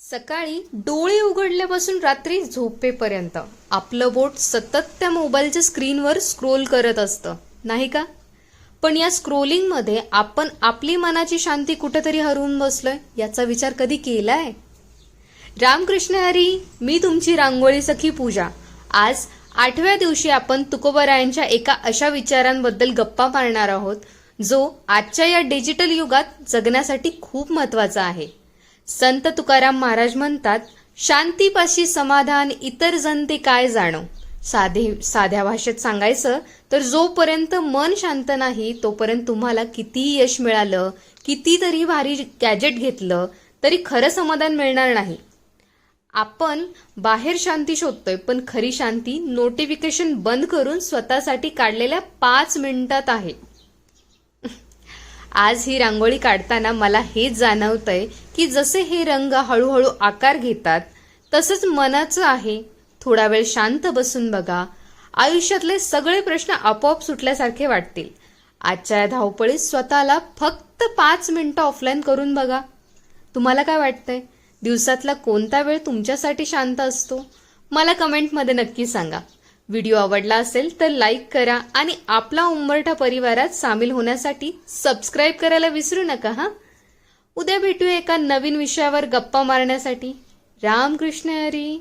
सकाळी डोळे उघडल्यापासून रात्री झोपेपर्यंत आपलं बोट सतत त्या मोबाईलच्या स्क्रीनवर स्क्रोल करत असतं, नाही का? पण या स्क्रोलिंगमध्ये आपण आपली मनाची शांती कुठेतरी हरवून बसलोय याचा विचार कधी केलाय? रामकृष्ण हरी, मी तुमची रांगोळी सखी पूजा. आज 8व्या दिवशी आपण तुकोबरायांच्या एका अशा विचारांबद्दल गप्पा मारणार आहोत जो आजच्या या डिजिटल युगात जगण्यासाठी खूप महत्वाचा आहे. संत तुकाराम महाराज म्हणतात, शांतीपाशी समाधान इतर जनते काय जाणो. साध्या भाषेत सांगायचं तर जोपर्यंत मन शांत नाही तोपर्यंत तुम्हाला कितीही यश मिळालं, कितीतरी भारी गॅजेट घेतलं तरी खरं समाधान मिळणार नाही. आपण बाहेर शांती शोधतोय, पण खरी शांती नोटिफिकेशन बंद करून स्वतःसाठी काढलेल्या 5 मिनिटात आहे. आज ही रांगोळी काढताना मला हेच जाणवतंय की जसे हे रंग हळूहळू आकार घेतात तसंच मनाचं आहे. थोडा वेळ शांत बसून बघा, आयुष्यातले सगळे प्रश्न आपोआप सुटल्यासारखे वाटतील. आजच्या या धावपळीत स्वतःला फक्त 5 मिनिटं ऑफलाईन करून बघा. तुम्हाला काय वाटतंय? दिवसातला कोणता वेळ तुमच्यासाठी शांत असतो? मला कमेंटमध्ये नक्की सांगा. व्हिडिओ आवडला असेल तर लाईक करा आणि आपला उंबरठा परिवारात सामील होण्यासाठी सबस्क्राईब करायला विसरू नका हा. उद्या भेटूया एका नवीन विषयावर गप्पा मारण्यासाठी. रामकृष्ण हरी.